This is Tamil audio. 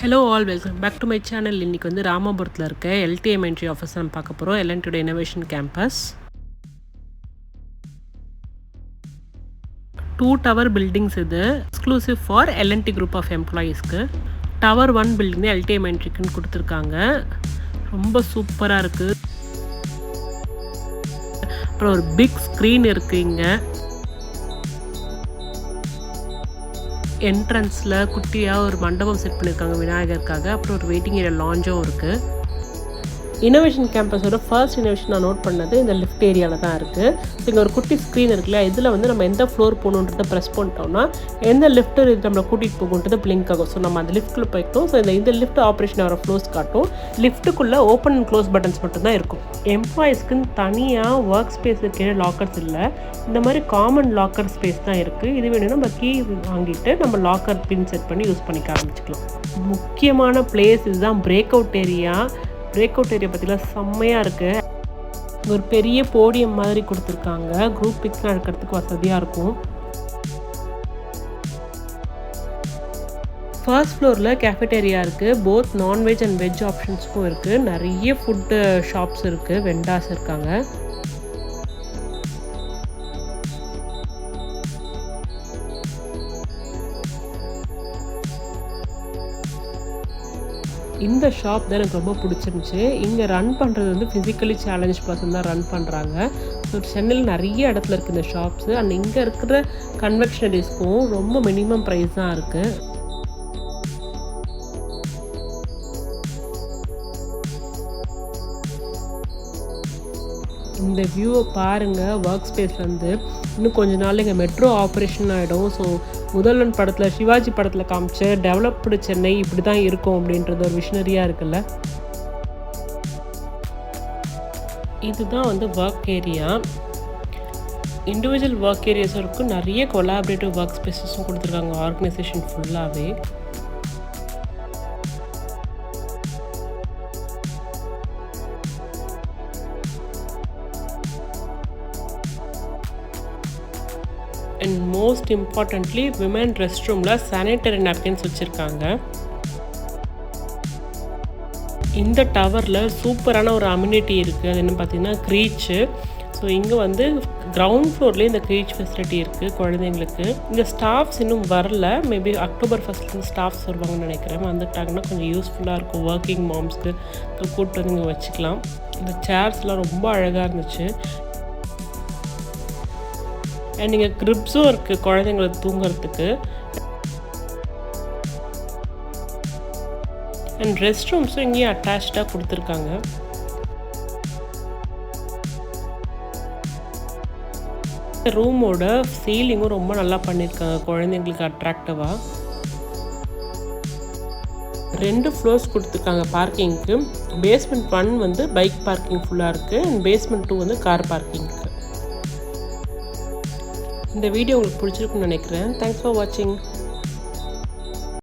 Hello all welcome back to my channel. இன்றைக்கி வந்து ராமபுரத்தில் இருக்க எல்டிஎம் என்ட்ரி ஆஃபீஸ் நம்ம பார்க்க போகிறோம். எல்என்டியோட இனோவேஷன் கேம்பஸ் 2 டவர் பில்டிங்ஸ் இது exclusive for LNT group of எம்ப்ளாயீஸ்க்கு. டவர் 1 பில்டிங் தான் எல்டிஎம் என்ட்ரிக்குன்னு கொடுத்துருக்காங்க. ரொம்ப சூப்பராக இருக்குது. அப்புறம் ஒரு பிக் ஸ்க்ரீன் இருக்குது. இங்கே என்ட்ரன்ஸில் குட்டியாக ஒரு மண்டபம் செட் பண்ணியிருக்காங்க விநாயகருக்காக. அப்புறம் ஒரு வெயிட்டிங் ஏரியா லாஞ்சும் இருக்குது. இனோவேஷன் கேம்பஸோட ஃபர்ஸ்ட் இனோவேஷன் நான் நோட் பண்ணது இந்த லிஃப்ட் ஏரியாவில் தான் இருக்குது. ஸோ இங்கே ஒரு குட்டி ஸ்க்ரீன் இருக்குல்ல, இதில் வந்து நம்ம எந்த ஃப்ளோர் போகணுன்றதை ப்ரெஸ் பண்ணிட்டோம்னா எந்த லிஃப்ட்டு இது நம்மளை கூட்டிகிட்டு போகுன்றது பிளிங்க் ஆகும். ஸோ நம்ம அந்த லிஃப்ட்டில் போய்ட்டோம். ஸோ இந்த லிஃப்ட் ஆப்ரேஷன் ஆகிற ஃப்ளோர்ஸ் காட்டும். லிஃப்ட்டுக்குள்ளே ஓப்பன் அண்ட் க்ளோஸ் பட்டன்ஸ் மட்டும்தான் இருக்கும். எம்ப்ளாயீஸ்க்குன்னு தனியாக ஒர்க் ஸ்பேஸ் இருக்கிற லாக்கர்ஸ் இல்லை. இந்த மாதிரி காமன் லாக்கர் ஸ்பேஸ் தான் இருக்குது. இது வேணும்னா நம்ம கீ வாங்கிட்டு நம்ம லாக்கர் பின் செட் பண்ணி யூஸ் பண்ணிக்க ஆரம்பிச்சிக்கலாம். முக்கியமான பிளேஸ் இதுதான் break out area. Break out area பற்றிலாம் செம்மையாக இருக்குது. ஒரு பெரிய போடியம் மாதிரி கொடுத்துருக்காங்க. குரூப் பிக்ஸ்லாம் எடுக்கிறதுக்கு வசதியாக இருக்கும். ஃபர்ஸ்ட் ஃப்ளோரில் கேஃபெட்டேரியா இருக்குது. போத் நான்வெஜ் அண்ட் வெஜ் ஆப்ஷன்ஸும் இருக்குது. நிறைய ஃபுட்டு ஷாப்ஸ் இருக்குது. வெண்டாஸ் இருக்காங்க. இந்த ஷாப் தான் எனக்கு ரொம்ப பிடிச்சிருந்துச்சு. இங்கே ரன் பண்ணுறது வந்து ஃபிசிக்கலி சேலஞ்ச் பர்சன் தான் ரன் பண்ணுறாங்க. ஸோ சென்னையில் நிறைய இடத்துல இருக்குது இந்த ஷாப்ஸு. அண்ட் இங்கே இருக்கிற கன்வெக்ஷனரிஸ்க்கும் ரொம்ப மினிமம் ப்ரைஸ் தான் இருக்குது. இந்த வியூவை பாருங்கள். ஒர்க் ஸ்பேஸ்லேருந்து இன்னும் கொஞ்ச நாள் இங்கே மெட்ரோ ஆப்ரேஷன் ஆகிடும். ஸோ முதல்வன் படத்தில், சிவாஜி படத்தில் காமிச்ச டெவலப்டு சென்னை இப்படி தான் இருக்கும் அப்படின்றது ஒரு விஷனரியாக இருக்குல்ல. இதுதான் வந்து ஒர்க் ஏரியா. இண்டிவிஜுவல் ஒர்க் ஏரியாஸும் இருக்கும். நிறைய கொலாபரேட்டிவ் ஒர்க் ஸ்பேஸஸும் கொடுத்துருக்காங்க ஆர்கனைசேஷன் ஃபுல்லாகவே. And most importantly women rest ரூமில் சானிட்டரி நாப்கின்ஸ் வச்சுருக்காங்க. இந்த டவரில் சூப்பரான ஒரு அம்யூனிட்டி இருக்குது. அது என்ன பார்த்தீங்கன்னா க்ரீச்சு. ஸோ இங்கே வந்து கிரவுண்ட் ஃப்ளோர்லேயே இந்த க்ரீச் ஃபெசிலிட்டி இருக்குது குழந்தைங்களுக்கு. இந்த ஸ்டாஃப்ஸ் இன்னும் வரல. மேபி அக்டோபர் 1 ஸ்டாஃப்ஸ் வருவாங்கன்னு நினைக்கிறேன். வந்துட்டாங்கன்னா கொஞ்சம் யூஸ்ஃபுல்லாக இருக்கும் ஒர்க்கிங் மாம்ஸ்க்கு. கூப்பிட்டு வந்து இங்கே வச்சுக்கலாம். இந்த சேர்ஸ்லாம் ரொம்ப அழகாக இருந்துச்சு. அண்ட் இங்கே கிரிப்ஸும் இருக்குது குழந்தைங்களுக்கு தூங்குறதுக்கு. அண்ட் ரெஸ்ட் ரூம்ஸும் இங்கேயும் அட்டாச்சாக கொடுத்துருக்காங்க. ரூமோட சீலிங்கும் ரொம்ப நல்லா பண்ணியிருக்காங்க குழந்தைங்களுக்கு அட்ராக்டிவாக. 2 ஃப்ளோர்ஸ் கொடுத்துருக்காங்க பார்க்கிங்க்கு. பேஸ்மெண்ட் 1 வந்து பைக் பார்க்கிங் ஃபுல்லாக இருக்குது. அண்ட் பேஸ்மெண்ட் 2 வந்து கார் பார்க்கிங்க்கு. இந்த வீடியோ உங்களுக்கு பிடிச்சிருக்குன்னு நினைக்கிறேன். தேங்க்ஸ் ஃபார் வாட்சிங்.